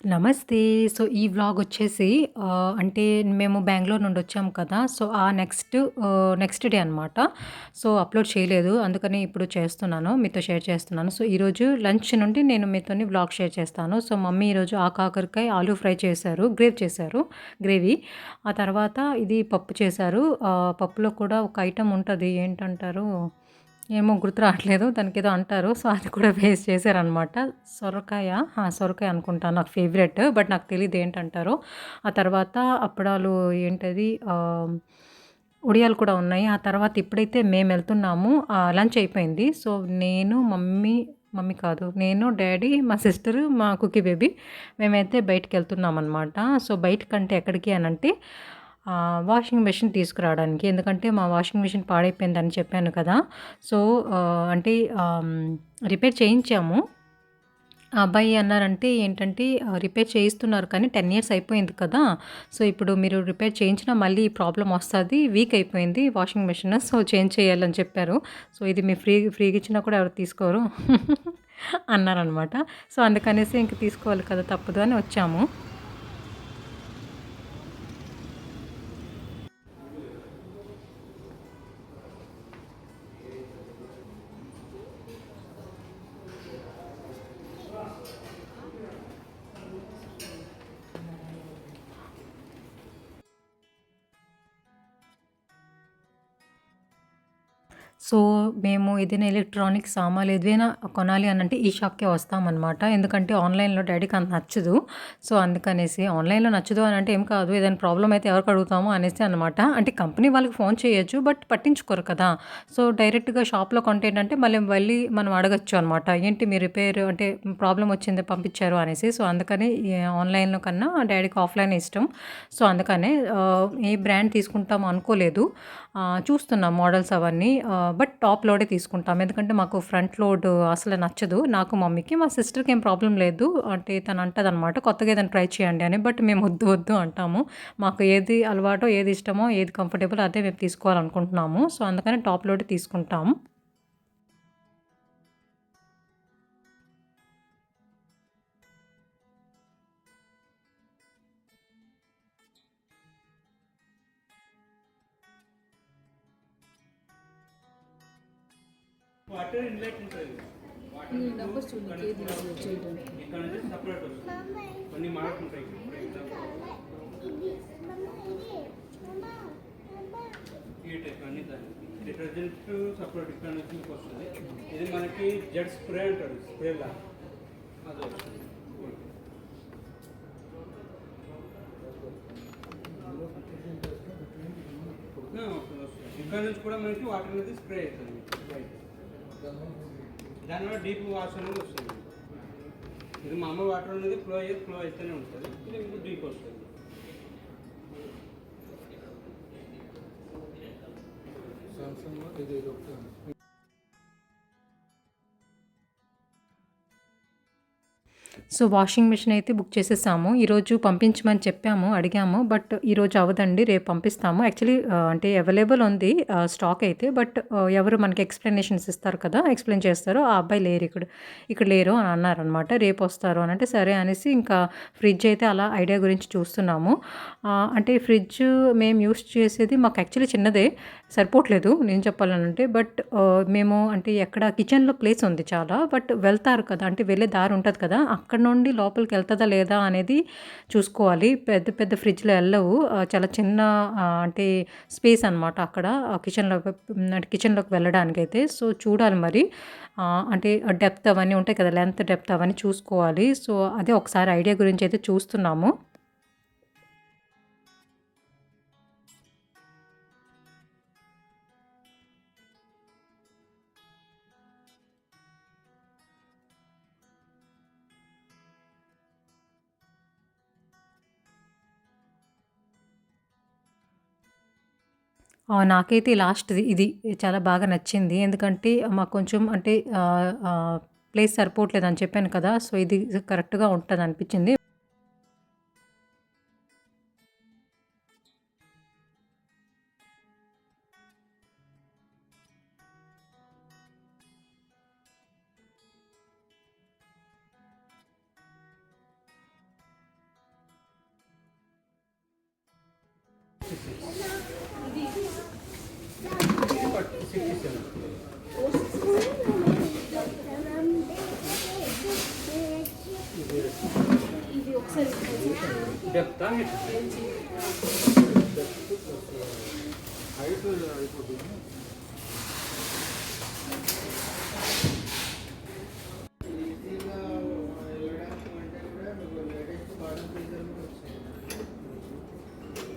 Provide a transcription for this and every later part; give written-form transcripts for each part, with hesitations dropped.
నమస్తే. సో, ఈ వ్లాగొచ్చేసి అంటే మేము బెంగుళూరు నుండొచ్చాం కదా! సో, ఆ నెక్స్ట్ డే అనమాట. సో, అప్‌లోడ్ చేయలేదు. అందుకని ఇప్పుడు చేస్తున్నాను. మీతో షేర్ చేస్తున్నాను. సో, ఈరోజు లంచ్ నుండి నేను మీతోని వ్లాగ్ షేర్ చేస్తాను. సో, మమ్మీ ఈరోజు కాకరకాయ, ఆలూ ఫ్రై చేశారు. గ్రేవీ. ఆ తర్వాత ఇది పప్పు చేశారు. పప్పులో కూడా ఒక ఐటెమ్ ఉంటది. ఏంటంటారు? ఏమో గుర్తు రావట్లేదు. దానికేదో అంటారు. సో, అది కూడా వేసి చేశారనమాట. సొరకాయ సొరకాయ అనుకుంటా. నాకు ఫేవరెట్. బట్ నాకు తెలీదు ఏంటంటారో. ఆ తర్వాత అప్పడాలు ఏంటది వడియాలు కూడా ఉన్నాయి. ఆ తర్వాత ఇప్పుడైతే మేమెళ్తున్నాము. లంచ్ అయిపోయింది. సో, మమ్మీ కాదు. నేను, డ్యాడీ, మా సిస్టరు, మా కుక్కీ బేబీ మేమైతే బయటికెళ్తున్నామనమాట. సో, బయటికంటే ఎక్కడికి అనంటే వాషింగ్ మెషిన్ తీసుకురావడానికి. ఎందుకంటే మా వాషింగ్ మెషిన్ పాడైపోయిందని చెప్పాను కదా! సో, అంటే రిపేర్ చేయించాము. ఆ అబ్బాయి అన్నారంటే ఏంటంటే రిపేర్ చేయిస్తున్నారు కానీ 10 ఇయర్స్ అయిపోయింది కదా! సో, ఇప్పుడు మీరు రిపేర్ చేయించినా మళ్ళీ ప్రాబ్లమ్ వస్తది. వీక్ అయిపోయింది వాషింగ్ మెషిన్. సో, చేంజ్ చేయాలని చెప్పారు. సో, ఇది మీరు ఫ్రీగా ఇచ్చినా కూడా ఎవరు తీసుకోరు అన్నారనమాట. సో, అందుకనేసి ఇంక తీసుకోవాలి కదా! తప్పదు అని వచ్చాము. సో, మేము ఏదైనా ఎలక్ట్రానిక్ సామాన్లు ఏదైనా కొనాలి అనంటే ఈ షాప్‌కే వస్తామనమాట. ఎందుకంటే ఆన్‌లైన్‌లో డ్యాడీకి అంత నచ్చదు. సో, అందుకనేసి ఆన్‌లైన్‌లో నచ్చదు అనంటే ఏం కాదు. ఏదైనా ప్రాబ్లమ్ అయితే ఎవరికి అడుగుతాము అనేసి అనమాట. అంటే కంపెనీ వాళ్ళకి ఫోన్ చేయొచ్చు. బట్ పట్టించుకోరు కదా! సో, డైరెక్ట్‌గా షాప్‌లో కొంటే ఏంటంటే మళ్ళీ మనం అడగొచ్చు అనమాట. ఏంటి మీ రిపేర్ అంటే ప్రాబ్లమ్ వచ్చింది పంపించారు అనేసి. సో, అందుకని ఆన్‌లైన్‌లో కన్నా డ్యాడీకి ఆఫ్‌లైనే ఇష్టం. సో, అందుకనే ఏ బ్రాండ్ తీసుకుంటామో అనుకోలేదు. చూస్తున్నాం మోడల్స్ అవన్నీ. బట్ టాప్ లోడే తీసుకుంటాం. ఎందుకంటే మాకు ఫ్రంట్ లోడ్ అసలు నచ్చదు. నాకు, మమ్మీకి. మా సిస్టర్‌కి ఏం ప్రాబ్లమ్ లేదు. అంటే తను అంటదనమాట కొత్తగా ఏదైనా ట్రై చేయండి అని. బట్ మేము వద్దు అంటాము. మాకు ఏది అలవాటో, ఏది ఇష్టమో, ఏది కంఫర్టబుల్ అదే మేము తీసుకోవాలనుకుంటున్నాము. సో, అందుకని టాప్ లోడే తీసుకుంటాం. వాటర్ ఇన్లెట్ ఉంటుంది. వాటర్ డబ్బర్స్ చూడండి ఏది చేయడానికి ఇక్కడ నుంచి సపరేట్ వస్తుంది. కొన్ని మార్క్స్ ఉంటాయి. ఈ టైప్ అన్ని దాన్ని డిటర్జెంట్ సపరేట్ ఇక్కడ నుంచి మీకు వస్తుంది. ఇది మనకి జెట్ స్ప్రే అంటారు. స్ప్రే లా అది వస్తుంది. ఇక్కడ నుంచి కూడా మనకి వాటర్ అనేది స్ప్రే అవుతుంది. దానివల్ల డీప్ వాష్ అనేది వస్తుంది. ఇది మామూలు వాటర్ అనేది ఫ్లో అయితేనే ఉంటుంది. ఇది ఇప్పుడు డీప్ వస్తుంది. సో, వాషింగ్ మిషన్ అయితే బుక్ చేసేసాము. ఈరోజు పంపించమని చెప్పాము, అడిగాము. బట్ ఈరోజు అవ్వదండి. రేపు పంపిస్తాము. యాక్చువల్లీ అంటే అవైలబుల్ ఉంది స్టాక్ అయితే. బట్ ఎవరు మనకి ఎక్స్‌ప్లనేషన్స్ ఇస్తారు కదా! ఎక్స్‌ప్లెయిన్ చేస్తారు. ఆ అబ్బాయి లేరు ఇక్కడ లేరు అని అన్నారనమాట. రేపొస్తారు అనంటే సరే అనేసి ఇంకా ఫ్రిడ్జ్ అయితే అలా ఐడియా గురించి చూస్తున్నాము. అంటే ఫ్రిడ్జ్ మేము యూజ్ చేసేది మాకు యాక్చువల్లీ చిన్నదే. సరిపోవట్లేదు నేను చెప్పాలనంటే. బట్ మేము అంటే ఎక్కడ కిచెన్‌లో ప్లేస్ ఉంది చాలా. బట్ వెళ్తారు కదా! అంటే వెళ్ళే దారి ఉంటది కదా! అక్కడ నుండి లోపలికెళ్తదా లేదా అనేది చూసుకోవాలి. పెద్ద పెద్ద ఫ్రిడ్జ్‌లో ఎళ్ళవు. చాలా చిన్న అంటే స్పేస్ అనమాట అక్కడ అంటే కిచెన్‌లోకి వెళ్ళడానికైతే. సో, చూడాలి మరి. అంటే డెప్త్ అవన్నీ ఉంటాయి కదా! లెంత్, డెప్త్ అవన్నీ చూసుకోవాలి. సో, అదే ఒకసారి ఐడియా గురించయితే చూస్తున్నాము. నాకైతే లాస్ట్‌ది ఇది చాలా బాగా నచ్చింది. ఎందుకంటే మాకు కొంచెం అంటే ఆహ్, ఆహ్, ప్లేస్ సరిపోవట్లేదని చెప్పాను కదా! సో, ఇది కరెక్ట్‌గా ఉంటదనిపించింది. ఇది ఒకసారి డెప్త్ హైట్ అయిపోతుంది. ఈజీగా వెళ్ళడానికి అంటే కూడా మీకు లేటెస్ట్ బాటమ్ ఫ్రీజర్ కూడా వచ్చింది.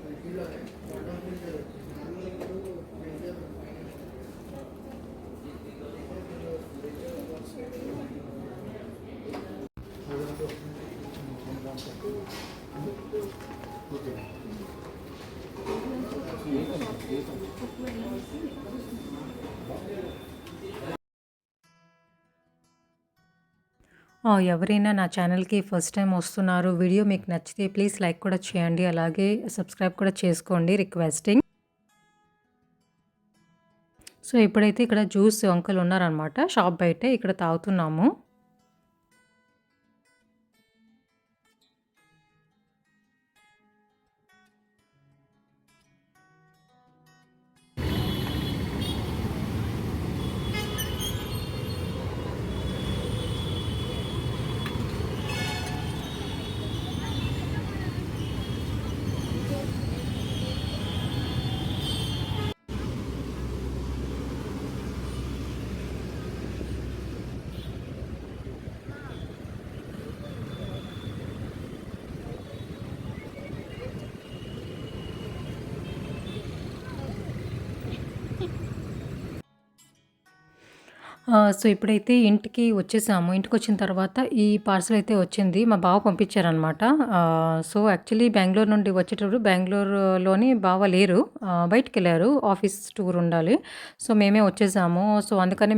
ఫ్రిడ్జ్లోనే బాటమ్ ఫ్రీజర్ వచ్చింది. నార్మల్ ఇప్పుడు ఫ్రీజర్ ఓకే. ఎవరైనా నా ఛానల్‌కి ఫస్ట్ టైమ్ వస్తున్నారు. వీడియో మీకు నచ్చితే ప్లీజ్ లైక్ కూడా చేయండి. అలాగే సబ్స్క్రైబ్ కూడా చేసుకోండి రిక్వెస్టింగ్. సో, ఇప్పుడైతే ఇక్కడ జ్యూస్ అంకుల్ ఉన్నారనమాట షాప్ బయటే. ఇక్కడ తాగుతున్నాము. సో, ఇప్పుడైతే ఇంటికి వచ్చేసాము. ఇంటికొచ్చిన తర్వాత ఈ పార్సెల్ అయితే వచ్చింది. మా బావ పంపించారనమాట. సో, యాక్చువల్లీ బెంగుళూరు నుండి వచ్చేటప్పుడు బెంగుళూరులోని బావ లేరు. బయటికెళ్లారు. ఆఫీస్ టూర్ ఉండాలి. సో, మేమే వచ్చేసాము. సో, అందుకని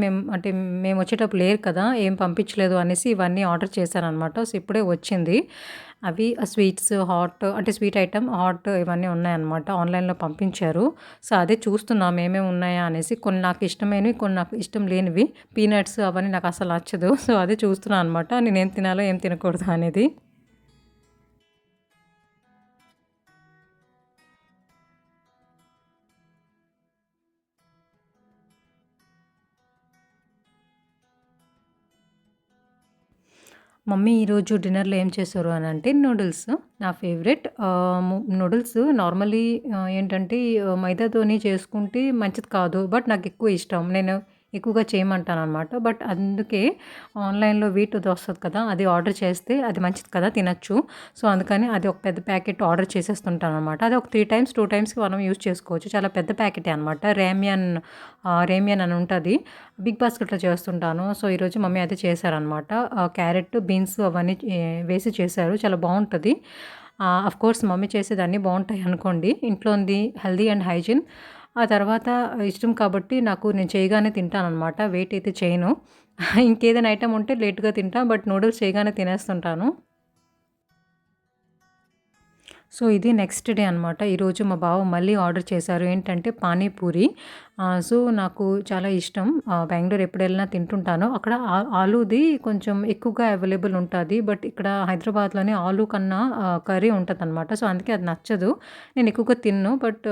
మేము వచ్చేటప్పుడు లేరు కదా! ఏం పంపించలేదు అనేసి ఇవన్నీ ఆర్డర్ చేశారనమాట. సో, ఇప్పుడే వచ్చింది. అవి స్వీట్స్, హాట్ అంటే స్వీట్ ఐటెమ్, హాట్ ఇవన్నీ ఉన్నాయన్నమాట. ఆన్‌లైన్‌లో పంపించారు. సో, అదే చూస్తున్నాం ఏమేమి ఉన్నాయా అనేసి. కొన్ని నాకు ఇష్టమైనవి, కొన్ని నాకు ఇష్టం లేనివి. పీనట్స్ అవన్నీ నాకు అసలు నచ్చదు. సో, అదే చూస్తున్నాను అనమాట. నేనేం తినాలో, ఏం తినకూడదు అనేది. మమ్మీ ఈరోజు డిన్నర్‌లో ఏం చేశారు అనంటే నూడిల్స్ నా ఫేవరెట్. నూడిల్స్ నార్మల్లీ ఏంటంటే మైదాతోని చేసుకుంటే మంచిది కాదు. బట్ నాకెక్కువ ఇష్టం. నేను ఎక్కువగా చేయమంటాననమాట. బట్ అందుకే ఆన్‌లైన్‌లో వీటుది వస్తది కదా! అది ఆర్డర్ చేస్తే అది మంచిది కదా! తినొచ్చు. సో, అందుకని అది ఒక పెద్ద ప్యాకెట్ ఆర్డర్ చేసేస్తుంటాననమాట. అది ఒక 3 టైమ్స్, 2 టైమ్స్‌కి మనం యూజ్ చేసుకోవచ్చు. చాలా పెద్ద ప్యాకెటే అనమాట. రేమియన్ అని ఉంటది. బిగ్ బాస్కెట్‌లో చేస్తుంటాను. సో, ఈరోజు మమ్మీ అదే చేశారనమాట. క్యారెట్, బీన్స్ అవన్నీ వేసి చేశారు. చాలా బావుంటది. ఆఫ్‌కోర్స్ మమ్మీ చేసేది అన్నీ బావుంటాయి అనుకోండి. ఇంట్లోంది హెల్తీ అండ్ హైజీన్. ఆ తర్వాత ఇష్టం కాబట్టి నేను చేయగానే తింటాననమాట. వెయిట్ అయితే చేయను. ఇంకేదైనా ఐటెమ్ ఉంటే లేట్‌గా తింటా. బట్ నూడిల్స్ చేయగానే తినేస్తుంటాను. సో, ఇది నెక్స్ట్ డే అనమాట. ఈరోజు మా బావ మళ్ళీ ఆర్డర్ చేశారు. ఏంటంటే పానీపూరి. సో, నాకు చాలా ఇష్టం. బెంగుళూరు ఎప్పుడెళ్ళినా తింటుంటాను. అక్కడ ఆలూది కొంచెం ఎక్కువగా అవైలబుల్ ఉంటది. బట్ ఇక్కడ హైదరాబాద్‌లోనే ఆలు కన్నా కర్రీ ఉంటదనమాట. సో, అందుకే అది నచ్చదు. నేను ఎక్కువగా తినను. బట్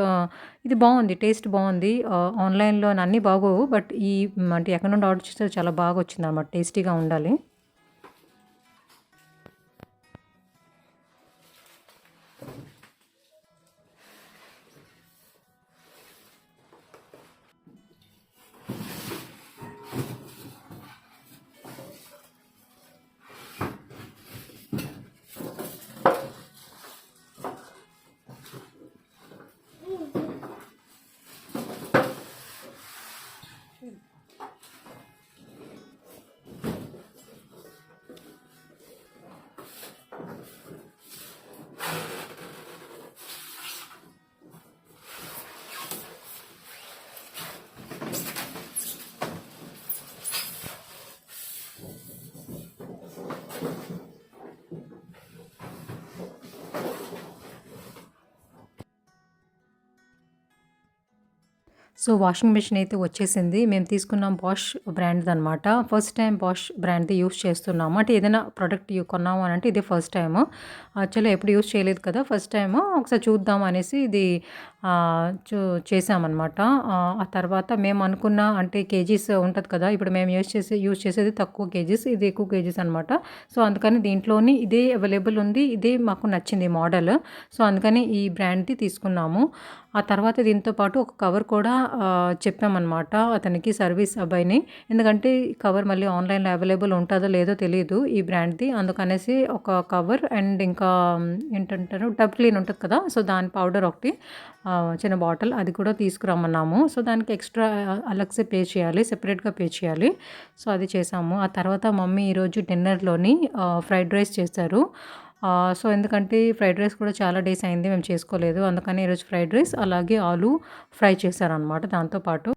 ఇది బావుంది. టేస్ట్ బావుంది. ఆన్‌లైన్‌లో అన్నీ బాగోవు. బట్ అంటే ఎక్కడి నుండి ఆర్డర్ చేస్తే చాలా బాగా వచ్చిందనమాట. టేస్టీగా ఉండాలి. సో, వాషింగ్ మెషిన్ అయితే వచ్చేసింది. మేము తీసుకున్నాం బాష్ బ్రాండ్‌దనమాట. ఫస్ట్ టైమ్ బాష్ బ్రాండ్‌ది యూజ్ చేస్తున్నాము. అంటే ఏదైనా ప్రొడక్ట్ కొన్నాము అనంటే ఇదే ఫస్ట్ టైము. యాక్చువల్‌గా ఎప్పుడు యూజ్ చేయలేదు కదా! ఫస్ట్ టైము ఒకసారి చూద్దాం అనేసి ఇది ఆహ్, చూ చేశామనమాట. ఆ తర్వాత మేము అనుకున్న అంటే కేజీస్ ఉంటది కదా! ఇప్పుడు మేము యూజ్ చేసేది తక్కువ కేజీస్. ఇది ఎక్కువ కేజీస్ అనమాట. సో, అందుకని దీంట్లోని ఇదే అవైలబుల్ ఉంది. ఇదే మాకు నచ్చింది మోడల్. సో, అందుకని ఈ బ్రాండ్‌ది తీసుకున్నాము. ఆ తర్వాత దీంతో పాటు ఒక కవర్ కూడా చెప్పామనమాట అతనికి సర్వీస్ అబ్బాయిని. ఎందుకంటే కవర్ మళ్ళీ ఆన్‌లైన్‌లో అవైలబుల్ ఉంటదో లేదో తెలీదు ఈ బ్రాండ్‌ది. అందుకనేసి ఒక కవర్ అండ్ ఇంకా ఏంటంటారు టబ్ క్లీన్ ఉంటది కదా! సో, దాని పౌడర్ ఒకటి చిన్న బాటిల్ అది కూడా తీసుకురమ్మన్నాము. సో, దానికి ఎక్స్‌ట్రా అలగ్సే పే చేయాలి. సెపరేట్‌గా పే చేయాలి. సో, అది చేశాము. ఆ తర్వాత మమ్మీ ఈరోజు డిన్నర్‌లోని ఫ్రైడ్ రైస్ చేశారు. సో, ఎందుకంటే ఫ్రైడ్ రైస్ కూడా చాలా డేస్ అయింది మేము చేసుకోలేదు. అందుకని ఈరోజు ఫ్రైడ్ రైస్ అలాగే ఆలు ఫ్రై చేశారనమాట దాంతో పాటు.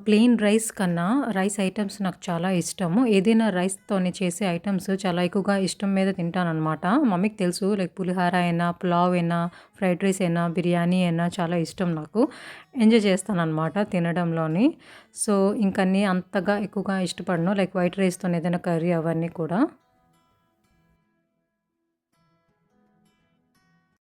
ప్లెయిన్ రైస్ కన్నా రైస్ ఐటెమ్స్ నాకు చాలా ఇష్టము. ఏదైనా రైస్‌తోని చేసే ఐటెమ్స్ చాలా ఎక్కువగా ఇష్టం మీద తింటాననమాట. మమ్మీకి తెలుసు లైక్ పులిహోర అయినా, పులావ్ అయినా, ఫ్రైడ్ రైస్ అయినా, బిర్యానీ అయినా చాలా ఇష్టం నాకు. ఎంజాయ్ చేస్తాననమాట తినడంలోని. సో, ఇంకన్నీ అంతగా ఎక్కువగా ఇష్టపడను. లైక్ వైట్ రైస్‌తోని ఏదైనా కర్రీ అవన్నీ కూడా.